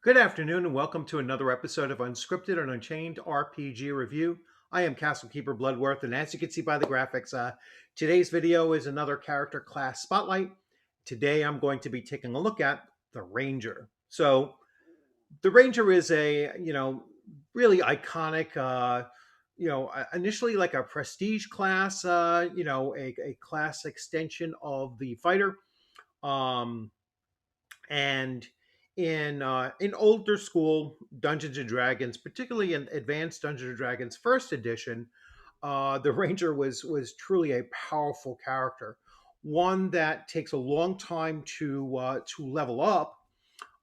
Good afternoon, and welcome to another episode of Unscripted and Unchained RPG Review. I am Castlekeeper Bloodworth, and as you can see by the graphics, today's video is another character class spotlight. Today I'm going to be taking a look at the Ranger. So, the Ranger is a really iconic, initially like a prestige class, a class extension of the fighter. Um, and in older school Dungeons and Dragons, particularly in Advanced Dungeons and Dragons First Edition, the Ranger was truly a powerful character, one that takes a long time to level up,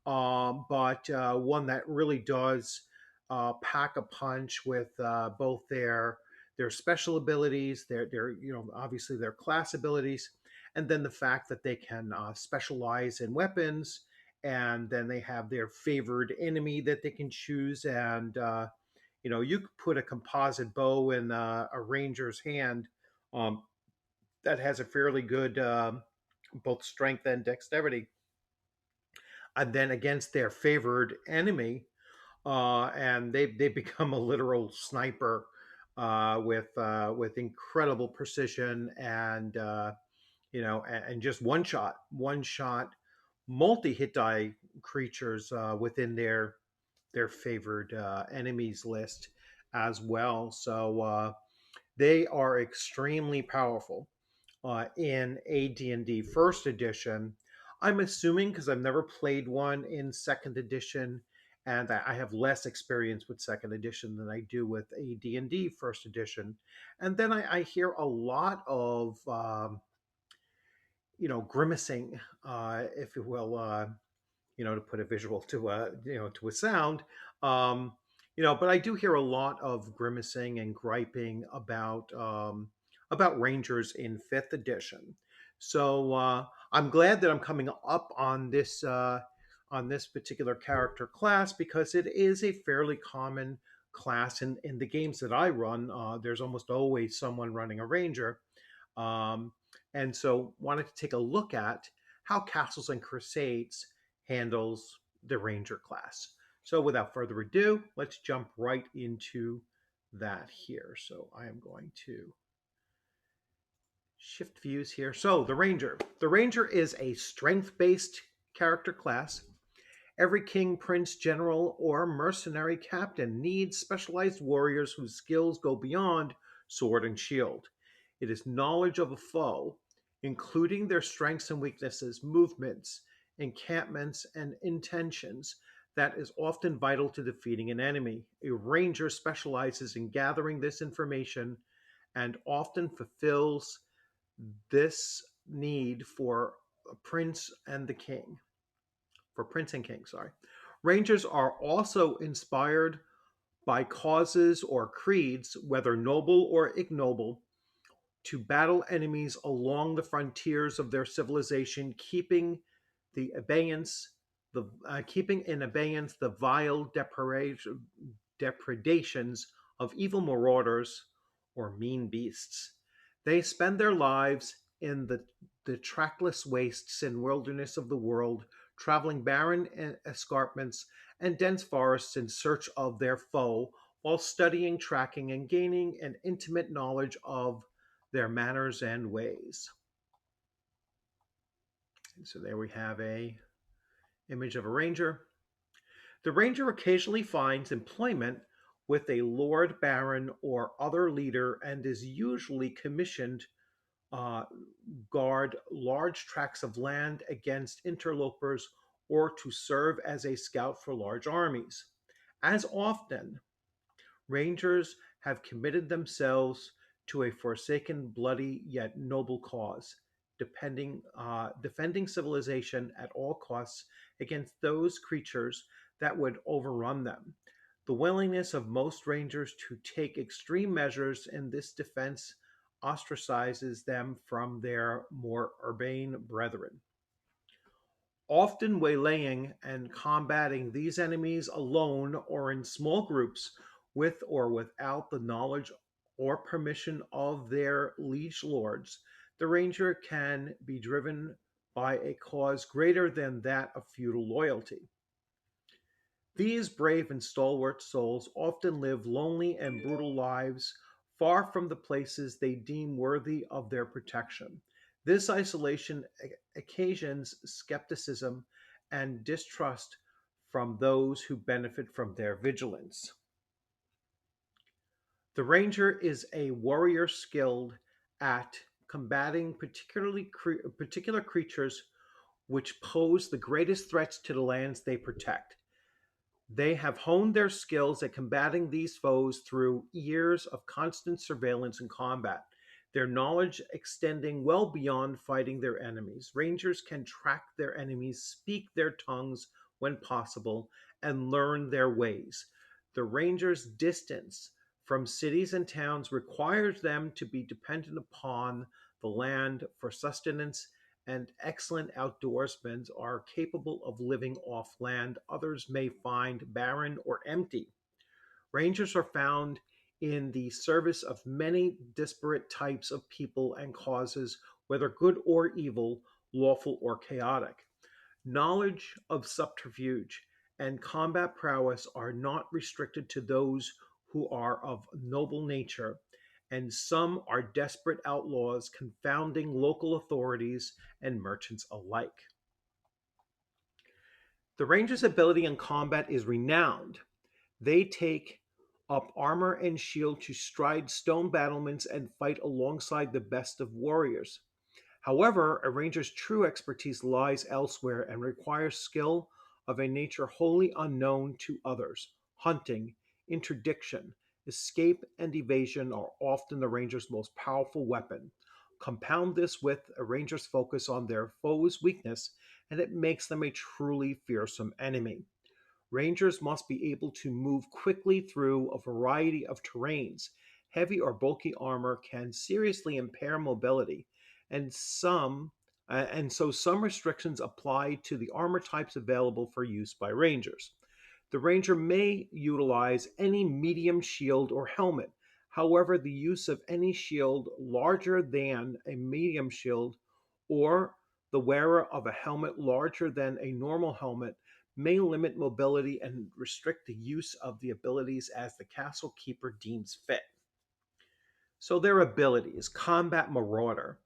but one that really does pack a punch with both their special abilities, their obviously their class abilities, and then the fact that they can specialize in weapons, and then they have their favored enemy that they can choose, and you could put a composite bow in a ranger's hand um, that has a fairly good both strength and dexterity, and then against their favored enemy, and they become a literal sniper with incredible precision and and just one shot multi hit die creatures within their favored enemies list as well. So they are extremely powerful in AD&D First Edition. I'm assuming, because I've never played one in Second Edition, and I have less experience with Second Edition than I do with AD&D First Edition. And then I hear a lot of grimacing, if you will, to put a visual to a sound. Um, but I do hear a lot of grimacing and griping about Rangers in Fifth Edition. So I'm glad that I'm coming up on this particular character class, because it is a fairly common class in the games that I run. There's almost always someone running a Ranger. Um, and so wanted to take a look at how Castles and Crusades handles the Ranger class. So without further ado, let's jump right into that here. So I am going to shift views here. So the Ranger. The Ranger is a strength-based character class. Every king, prince, general, or mercenary captain needs specialized warriors whose skills go beyond sword and shield. It is knowledge of a foe, including their strengths and weaknesses, movements, encampments, and intentions, that is often vital to defeating an enemy. A ranger specializes in gathering this information and often fulfills this need for a prince and the king for Prince and King, sorry. Rangers are also inspired by causes or creeds, whether noble or ignoble, to battle enemies along the frontiers of their civilization, keeping in abeyance the vile depredations of evil marauders or mean beasts. They spend their lives in the trackless wastes and wilderness of the world, traveling barren escarpments and dense forests in search of their foe, while studying, tracking, and gaining an intimate knowledge of their manners and ways. And so there we have a image of a ranger. The ranger occasionally finds employment with a lord baron or other leader, and is usually commissioned uh, guard large tracts of land against interlopers, or to serve as a scout for large armies. As often, rangers have committed themselves to a forsaken, bloody, yet noble cause, defending civilization at all costs against those creatures that would overrun them. The willingness of most rangers to take extreme measures in this defense ostracizes them from their more urbane brethren. Often waylaying and combating these enemies alone or in small groups, with or without the knowledge or permission of their liege lords, the ranger can be driven by a cause greater than that of feudal loyalty. These brave and stalwart souls often live lonely and brutal lives far from the places they deem worthy of their protection. This isolation occasions skepticism and distrust from those who benefit from their vigilance. The ranger is a warrior skilled at combating particular creatures which pose the greatest threats to the lands they protect. They have honed their skills at combating these foes through years of constant surveillance and combat, their knowledge extending well beyond fighting their enemies. Rangers can track their enemies, speak their tongues when possible, and learn their ways. The rangers' distance from cities and towns requires them to be dependent upon the land for sustenance, and excellent outdoorsmen are capable of living off land others may find barren or empty. Rangers are found in the service of many disparate types of people and causes, whether good or evil, lawful or chaotic. Knowledge of subterfuge and combat prowess are not restricted to those who are of noble nature, and some are desperate outlaws confounding local authorities and merchants alike. The Rangers' ability in combat is renowned. They take up armor and shield to stride stone battlements and fight alongside the best of warriors. However, a ranger's true expertise lies elsewhere and requires skill of a nature wholly unknown to others. Hunting, interdiction, escape, and evasion are often the ranger's most powerful weapon. Compound this with a ranger's focus on their foe's weakness, and it makes them a truly fearsome enemy. Rangers must be able to move quickly through a variety of terrains. Heavy or bulky armor can seriously impair mobility, and some restrictions apply to the armor types available for use by rangers. The ranger may utilize any medium shield or helmet. However, the use of any shield larger than a medium shield or the wearer of a helmet larger than a normal helmet may limit mobility and restrict the use of the abilities as the castle keeper deems fit. So, their abilities: Combat Marauder.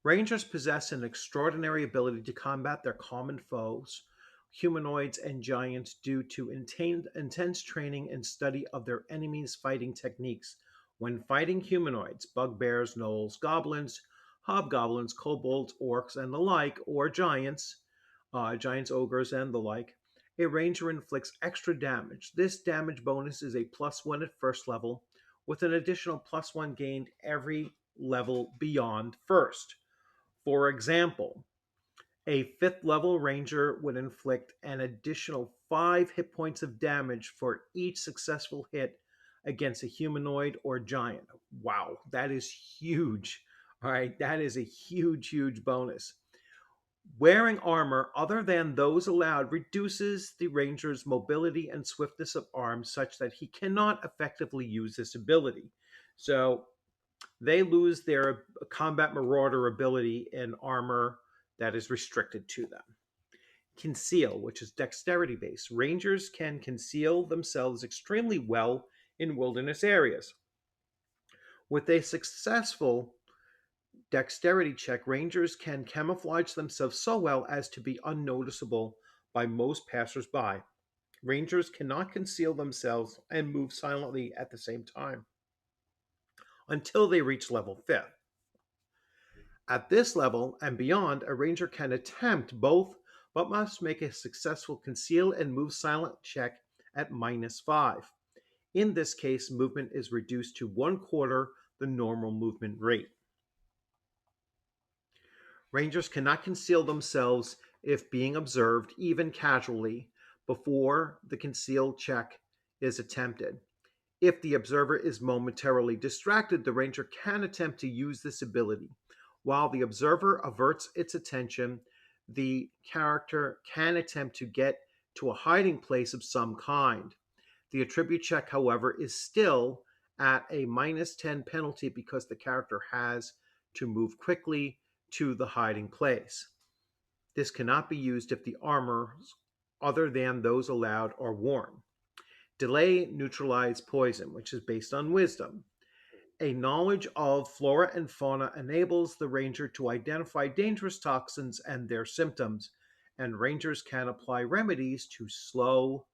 Rangers possess an extraordinary ability to combat their common foes, humanoids and giants, due to intense training and study of their enemies' fighting techniques. When fighting humanoids, bugbears, gnolls, goblins, hobgoblins, kobolds, orcs, and the like, or giants, ogres, and the like, a ranger inflicts extra damage. This damage bonus is a +1 at first level, with an additional +1 gained every level beyond first. For example, a 5th level ranger would inflict an additional 5 hit points of damage for each successful hit against a humanoid or giant. Wow, that is huge. All right, that is a huge, huge bonus. Wearing armor other than those allowed reduces the ranger's mobility and swiftness of arms such that he cannot effectively use this ability. So they lose their combat marauder ability in armor that is restricted to them. Conceal, which is dexterity based. Rangers can conceal themselves extremely well in wilderness areas. With a successful dexterity check, rangers can camouflage themselves so well as to be unnoticeable by most passersby. Rangers cannot conceal themselves and move silently at the same time until they reach level 5th. At this level and beyond, a ranger can attempt both, but must make a successful conceal and move silent check at -5. In this case, movement is reduced to 1/4 the normal movement rate. Rangers cannot conceal themselves if being observed, even casually, before the conceal check is attempted. If the observer is momentarily distracted, the ranger can attempt to use this ability. While the observer averts its attention, the character can attempt to get to a hiding place of some kind. The attribute check, however, is still at a -10 penalty because the character has to move quickly to the hiding place. This cannot be used if the armor other than those allowed or worn. Delay neutralize poison, which is based on wisdom. A knowledge of flora and fauna enables the ranger to identify dangerous toxins and their symptoms, and rangers can apply remedies to slow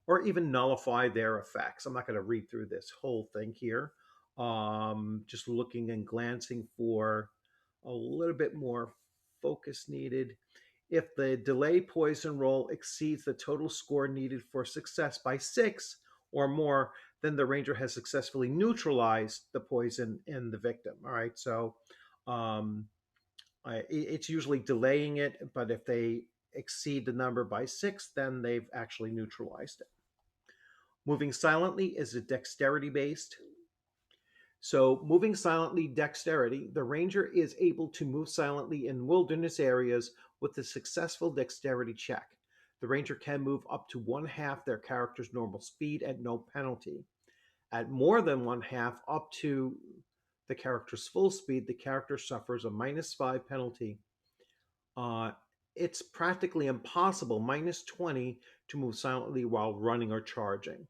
or even nullify their effects. I'm not going to read through this whole thing here. Just looking and glancing for a little bit more focus needed. If the delay poison roll exceeds the total score needed for success by 6 or more, then the ranger has successfully neutralized the poison in the victim. All right, so um, it's usually delaying it, but if they exceed the number by 6, then they've actually neutralized it. Moving silently is a dexterity based. So, moving silently, dexterity, the ranger is able to move silently in wilderness areas with a successful dexterity check. The ranger can move up to one half their character's normal speed at no penalty. At more than one half, up to the character's full speed, the character suffers a -5 penalty. Uh, it's practically impossible, -20, to move silently while running or charging.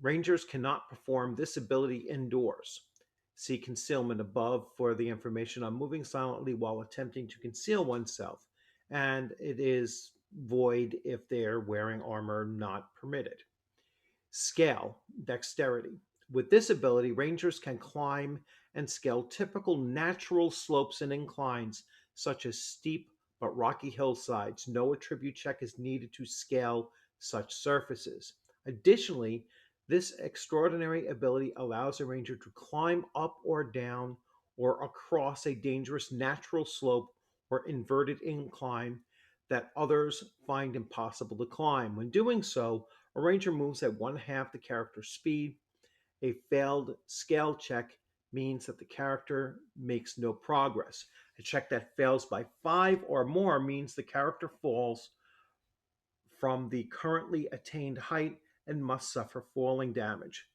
Rangers cannot perform this ability indoors. See concealment above for the information on moving silently while attempting to conceal oneself, and it is void if they're wearing armor, not permitted. Scale, dexterity. With this ability, rangers can climb and scale typical natural slopes and inclines, such as steep but rocky hillsides. No attribute check is needed to scale such surfaces. Additionally, this extraordinary ability allows a ranger to climb up or down or across a dangerous natural slope or inverted incline that others find impossible to climb. When doing so, a ranger moves at one half the character's speed. A failed scale check means that the character makes no progress. A check that fails by 5 or more means the character falls from the currently attained height and must suffer falling damage.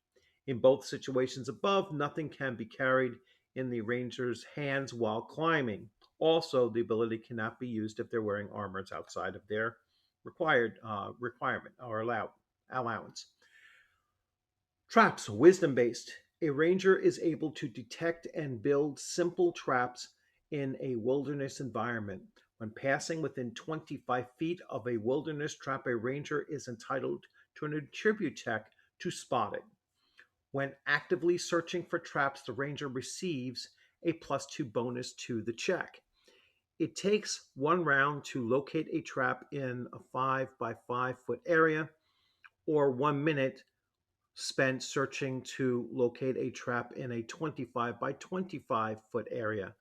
In both situations above, nothing can be carried in the ranger's hands while climbing. Also, the ability cannot be used if they're wearing armors outside of their requirement or allowance. Traps, wisdom based. A ranger is able to detect and build simple traps in a wilderness environment. When passing within 25 feet of a wilderness trap, a ranger is entitled to an attribute check to spot it. When actively searching for traps, the ranger receives a +2 bonus to the check. It takes one round to locate a trap in a 5 by 5 foot area, or 1 minute spent searching to locate a trap in a 25 by 25 foot area.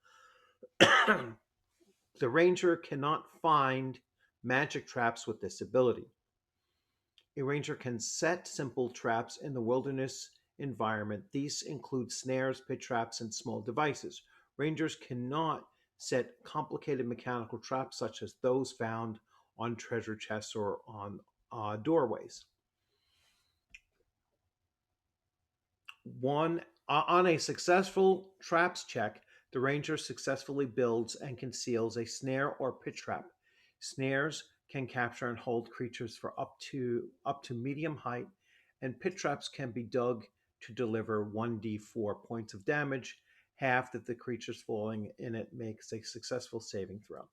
The ranger cannot find magic traps with this ability. A ranger can set simple traps in the wilderness environment. These include snares, pit traps, and small devices. Rangers cannot set complicated mechanical traps such as those found on treasure chests or on doorways. On a successful traps check, the ranger successfully builds and conceals a snare or pit trap. Snares can capture and hold creatures for up to medium height, and pit traps can be dug to deliver 1d4 points of damage. Half that the creatures falling in it makes a successful saving throw.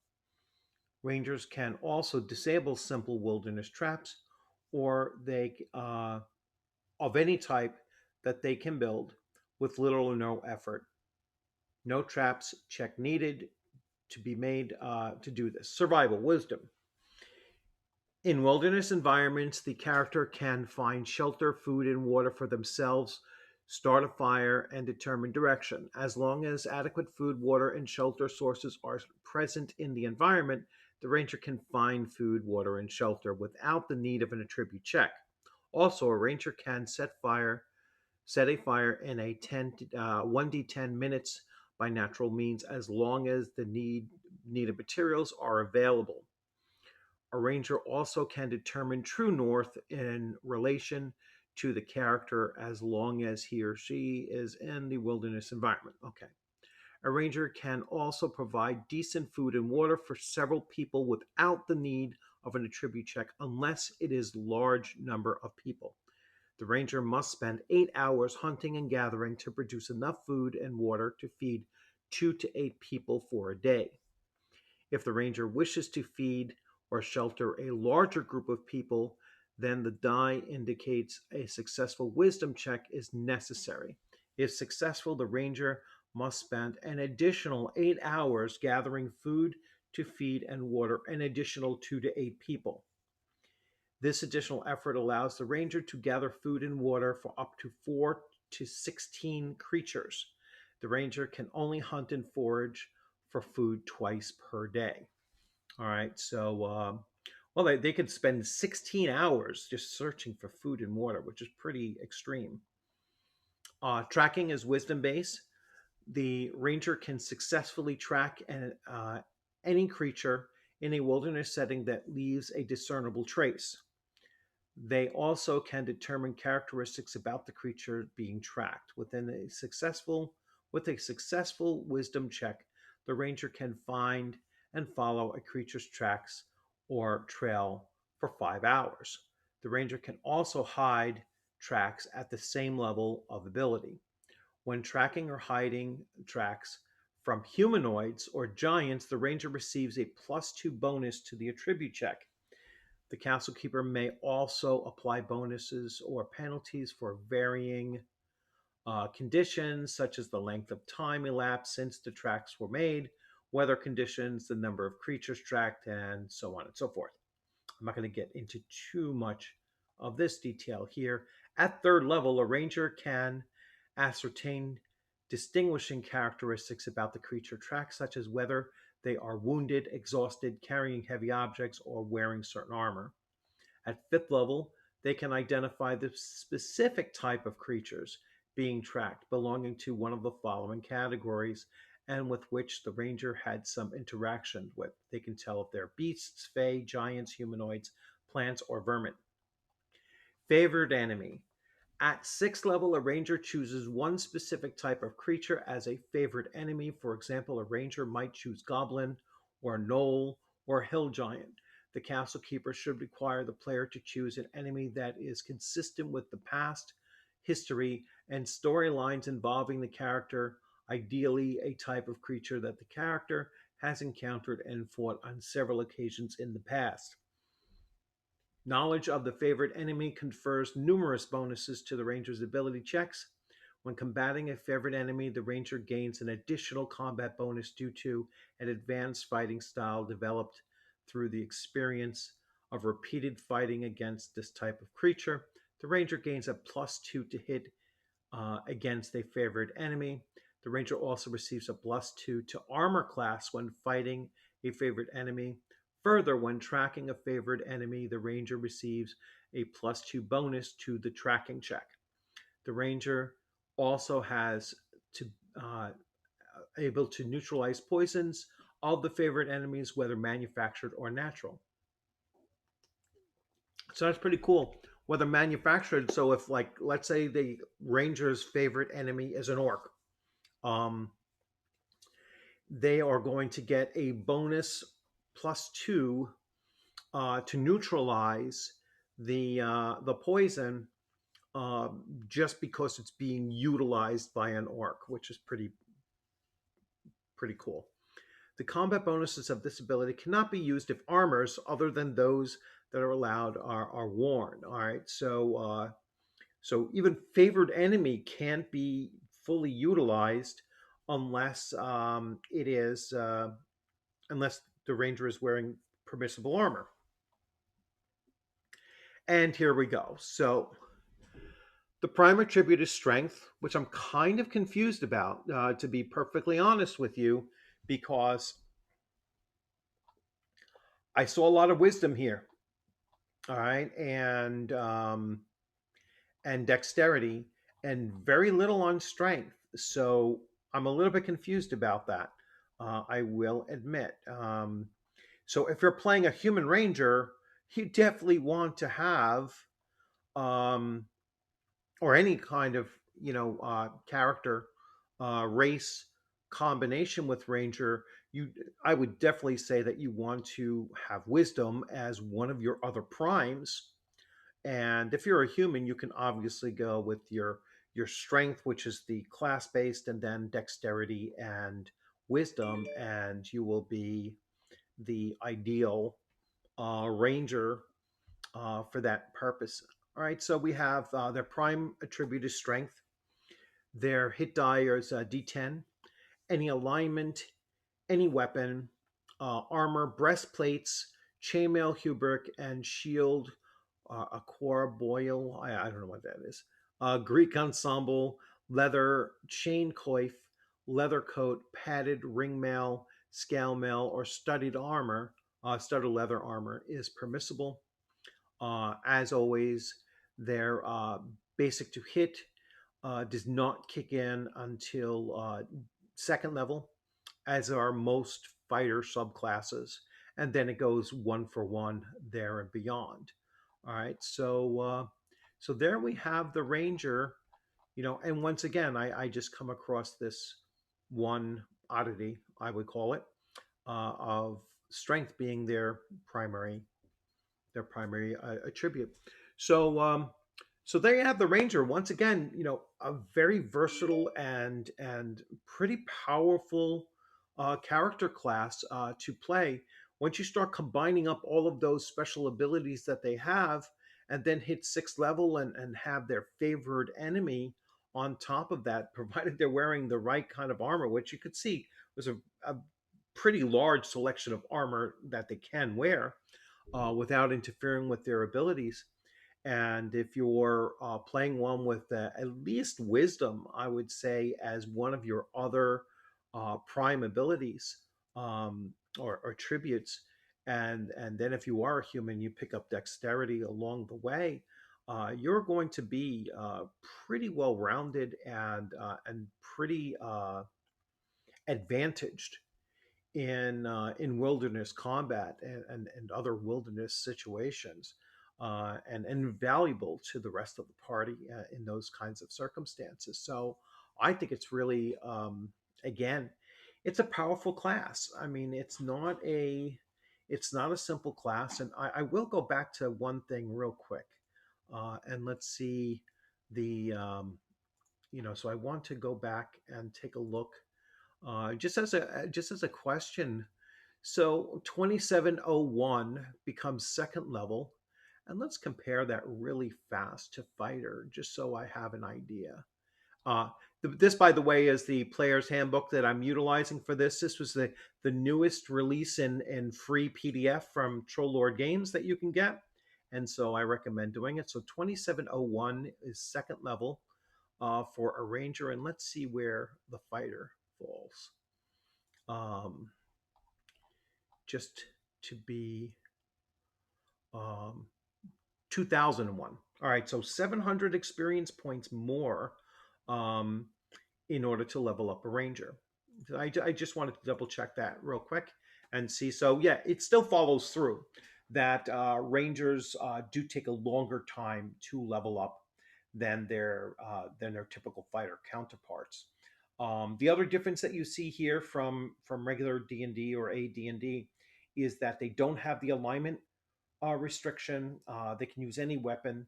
Rangers can also disable simple wilderness traps, or they of any type that they can build with little or no effort. No traps check needed to be made to do this. Survival wisdom. In wilderness environments, the character can find shelter, food, and water for themselves, start a fire, and determine direction. As long as adequate food, water, and shelter sources are present in the environment, the ranger can find food, water, and shelter without the need of an attribute check. Also, a ranger can set a fire in a 1d10 minutes by natural means as long as the needed materials are available. A ranger also can determine true north in relation to the character as long as he or she is in the wilderness environment. Okay. A ranger can also provide decent food and water for several people without the need of an attribute check unless it is large number of people. The ranger must spend 8 hours hunting and gathering to produce enough food and water to feed 2 to 8 people for a day. If the ranger wishes to feed or shelter a larger group of people, then the die indicates a successful wisdom check is necessary. If successful, the ranger must spend an additional 8 hours gathering food to feed and water an additional 2 to 8 people. This additional effort allows the ranger to gather food and water for up to 4 to 16 creatures. The ranger can only hunt and forage for food twice per day. All right, so well, they could spend 16 hours just searching for food and water, which is pretty extreme. Tracking is wisdom based. The ranger can successfully track any creature in a wilderness setting that leaves a discernible trace. They also can determine characteristics about the creature being tracked. With a successful wisdom check, the ranger can find and follow a creature's tracks or trail for 5 hours. The ranger can also hide tracks at the same level of ability. When tracking or hiding tracks from humanoids or giants, the ranger receives a +2 bonus to the attribute check. The castle keeper may also apply bonuses or penalties for varying conditions, such as the length of time elapsed since the tracks were made, weather conditions, the number of creatures tracked, and so on and so forth. I'm not going to get into too much of this detail here. At third level, a ranger can ascertain distinguishing characteristics about the creature tracked, such as whether they are wounded, exhausted, carrying heavy objects, or wearing certain armor. At fifth level, they can identify the specific type of creatures being tracked belonging to one of the following categories and with which the ranger had some interaction with. They can tell if they're beasts, fae, giants, humanoids, plants, or vermin. Favored enemy. At sixth level, a ranger chooses one specific type of creature as a favorite enemy. For example, a ranger might choose goblin, or gnoll, or hill giant. The castle keeper should require the player to choose an enemy that is consistent with the past, history, and storylines involving the character, ideally a type of creature that the character has encountered and fought on several occasions in the past. Knowledge of the favorite enemy confers numerous bonuses to the ranger's ability checks. When combating a favorite enemy, the ranger gains an additional combat bonus due to an advanced fighting style developed through the experience of repeated fighting against this type of creature. The ranger gains a +2 to hit against a favorite enemy. The ranger also receives a +2 to armor class when fighting a favorite enemy. Further, when tracking a favorite enemy, the ranger receives a +2 bonus to the tracking check. The ranger also has to able to neutralize poisons of the favorite enemies, whether manufactured or natural. So that's pretty cool. Whether manufactured, so if like let's say the ranger's favorite enemy is an orc, um, they are going to get a bonus +2 to neutralize the poison uh, just because it's being utilized by an orc, which is pretty cool. The combat bonuses of this ability cannot be used if armors other than those that are allowed are worn. All right, so even favored enemy can't be fully utilized unless it is unless the ranger is wearing permissible armor. And here we go. So the prime attribute is strength, which I'm kind of confused about, to be perfectly honest with you, because I saw a lot of wisdom here. All right, and dexterity, and very little on strength. So I'm a little bit confused about that. I will admit. So if you're playing a human ranger, you definitely want to have, um, or any kind of character, race, combination with Ranger, I would definitely say that you want to have Wisdom as one of your other primes. And if you're a human, you can obviously go with your strength, which is the class based, and then dexterity and wisdom, and you will be the ideal ranger for that purpose. All right, so we have their prime attribute is strength. Their hit die is D10. Any alignment, any weapon, armor, breastplates, chainmail, hauberk, and shield, a core boil. I don't know what that is. Greek ensemble, leather, chain coif, leather coat, padded ringmail, scale mail, or studded armor. Studded leather armor is permissible. As always, their basic to hit does not kick in until second level, as are most fighter subclasses, and then it goes one for one there and beyond. All right, so there we have the Ranger, and once again, I just come across this one oddity, I would call it, of strength being their primary attribute. So there you have the Ranger. Once again, a very versatile and pretty powerful character class to play. Once you start combining up all of those special abilities that they have, and then hit sixth level and have their favored enemy on top of that, provided they're wearing the right kind of armor, which you could see was a pretty large selection of armor that they can wear without interfering with their abilities. And if you're playing one with at least wisdom, I would say as one of your other prime abilities or tributes, and then if you are a human, you pick up dexterity along the way. You're going to be pretty well rounded and pretty advantaged in wilderness combat and other wilderness situations, and invaluable to the rest of the party in those kinds of circumstances. So I think it's really, again, it's a powerful class. I mean, it's not a simple class, and I will go back to one thing real quick, and let's see so I want to go back and take a look just as a question. So 2701 becomes second level, and let's compare that really fast to fighter, just so I have an idea. Uh, this, by the way, is the player's handbook that I'm utilizing for this. This was the newest release in free PDF from Troll Lord Games that you can get, and so I recommend doing it. So 2701 is second level for a ranger, and let's see where the fighter falls. Um, just to be 2001. All right, so 700 experience points more um, in order to level up a ranger. I just wanted to double check that real quick and see. So yeah, it still follows through that rangers do take a longer time to level up than their typical fighter counterparts. The other difference that you see here from regular D&D or AD&D is that they don't have the alignment restriction. They can use any weapon.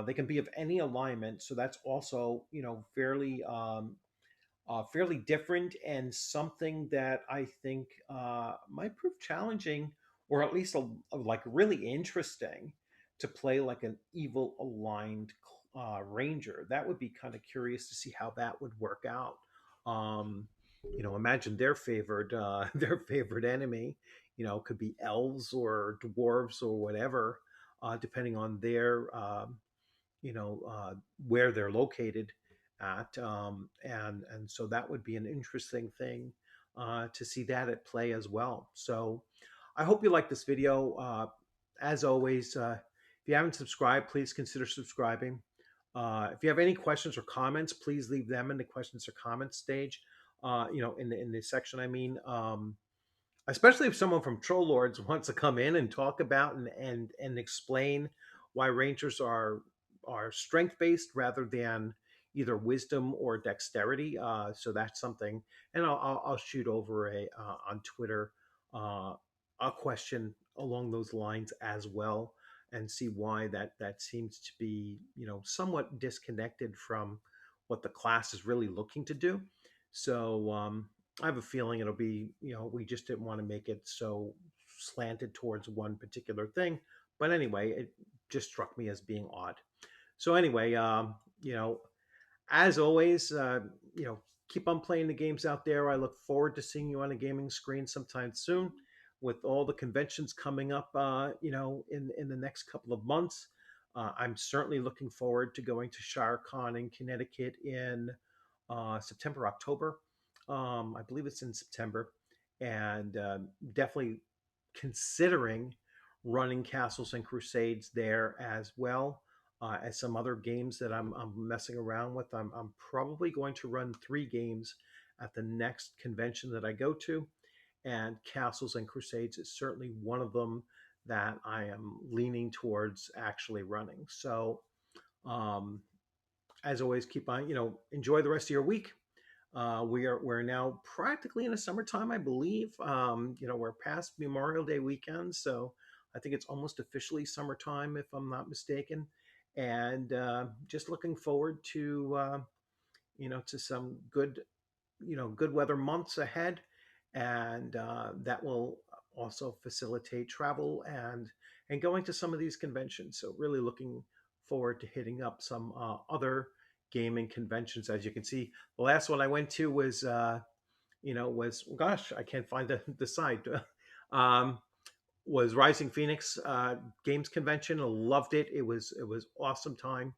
They can be of any alignment. So that's also fairly different, and something that I think might prove challenging, or at least like really interesting, to play like an evil aligned ranger. That would be kind of curious to see how that would work out. Um, Imagine their favorite enemy. Could be elves or dwarves or whatever, depending on their where they're located at, and so that would be an interesting thing to see that at play as well. So I hope you like this video. As always, if you haven't subscribed, please consider subscribing. If you have any questions or comments, please leave them in the questions or comments stage. In the section. I mean, especially if someone from Troll Lords wants to come in and talk about and explain why Rangers are strength based rather than either wisdom or dexterity. So that's something, and I'll shoot over a on Twitter uh, a question along those lines as well, and see why that seems to be, somewhat disconnected from what the class is really looking to do. So I have a feeling it'll be, we just didn't want to make it so slanted towards one particular thing. But anyway, it just struck me as being odd. So anyway, as always, keep on playing the games out there. I look forward to seeing you on a gaming screen sometime soon. With all the conventions coming up, in the next couple of months, I'm certainly looking forward to going to ShireCon in Connecticut in September, October. I believe it's in September, and definitely considering running Castles and Crusades there as well as some other games that I'm messing around with. I'm probably going to run 3 games at the next convention that I go to, and Castles and Crusades is certainly one of them that I am leaning towards actually running. So, um, as always, keep on, enjoy the rest of your week. We're now practically in the summertime, I believe. We're past Memorial Day weekend, so I think it's almost officially summertime, if I'm not mistaken. And just looking forward to some good weather months ahead, and that will also facilitate travel and going to some of these conventions. So really looking forward to hitting up some other gaming conventions. As you can see, the last one I went to was, gosh, I can't find the site. um, was Rising Phoenix Games Convention. I loved it. It was awesome time.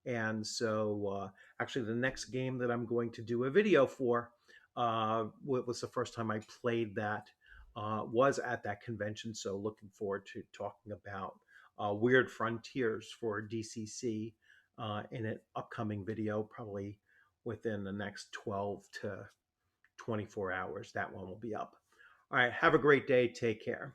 And so actually the next game that I'm going to do a video for was the first time I played that was at that convention. So looking forward to talking about Weird Frontiers for DCC in an upcoming video, probably within the next 12 to 24 hours. That one will be up. All right. Have a great day. Take care.